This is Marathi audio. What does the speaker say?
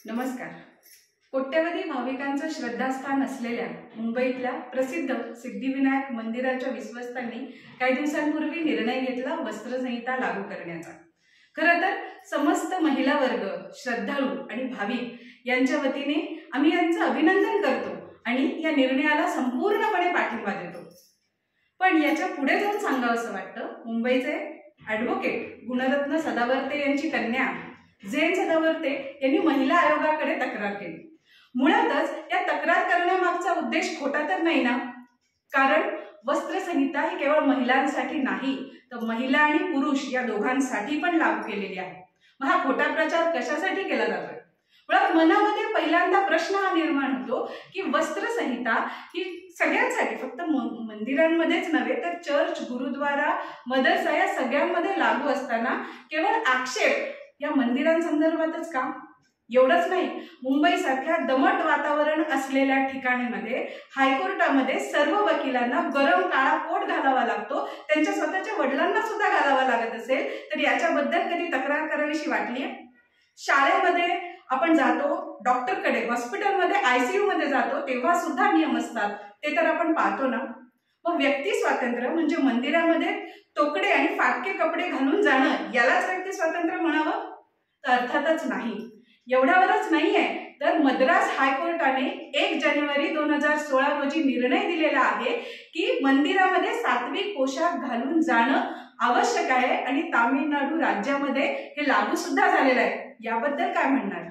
नमस्कार। कोट्यवधी भाविकांचं श्रद्धास्थान असलेल्या मुंबईतल्या प्रसिद्ध सिद्धिविनायक मंदिराच्या विश्वस्तांनी काही दिवसांपूर्वी निर्णय घेतला वस्त्रसंहिता लागू करण्याचा। खरं तर समस्त महिला वर्ग, श्रद्धाळू आणि भाविक यांच्या वतीने आम्ही यांचं अभिनंदन करतो आणि या निर्णयाला संपूर्णपणे पाठिंबा देतो। पण याच्या पुढे जाऊन सांगावंसं वाटतं, मुंबईचे ॲडव्होकेट गुणरत्न सदावर्ते यांची कन्या झेन सदावर्ते यांनी महिला आयोगाकडे तक्रार केली। मुळातच या तक्रार करण्यामागचा उद्देश खोटा तर नाही ना, कारण वस्त्रसंहिता ही केवळ महिलांसाठी नाही तर महिला आणि पुरुष या दोघांसाठी पण लागू केलेली आहे। मग हा खोटा प्रचार कशासाठी केला जातोय? मुळात मनामध्ये पहिल्यांदा प्रश्न हा निर्माण होतो की वस्त्रसंहिता ही सगळ्यांसाठी, फक्त मंदिरांमध्येच नव्हे तर चर्च, गुरुद्वारा, मदरसा या सगळ्यांमध्ये लागू असताना केवळ आक्षेप या मंदिरांसंदर्भातच का? एवढंच नाही, मुंबईसारख्या दमट वातावरण असलेल्या ठिकाणीमध्ये हायकोर्टामध्ये सर्व वकिलांना गरम काळा कोट घालावा लागतो, त्यांच्या स्वतःच्या वडिलांना सुद्धा घालावा लागत असेल तर याच्याबद्दल कधी तक्रार करावीशी वाटली आहे? शाळेमध्ये आपण जातो, डॉक्टरकडे, हॉस्पिटलमध्ये, ICU मध्ये जातो तेव्हा सुद्धा नियम असतात, ते तर आपण पाहतो ना। मग व्यक्ती स्वातंत्र्य म्हणजे मंदिरामध्ये तोकडे आणि फाटके कपडे घालून जाणं यालाच व्यक्ती स्वातंत्र्य म्हणावं? तर अर्थातच नाही। एवढ्यावरच नाहीये तर मद्रास हायकोर्टाने 1 जानेवारी 2016 रोजी निर्णय दिलेला आहे की मंदिरामध्ये सात्विक पोशाख घालून जाणं आवश्यक आहे आणि तामिळनाडू राज्यामध्ये हे लागू सुद्धा झालेलं आहे। याबद्दल काय म्हणणार?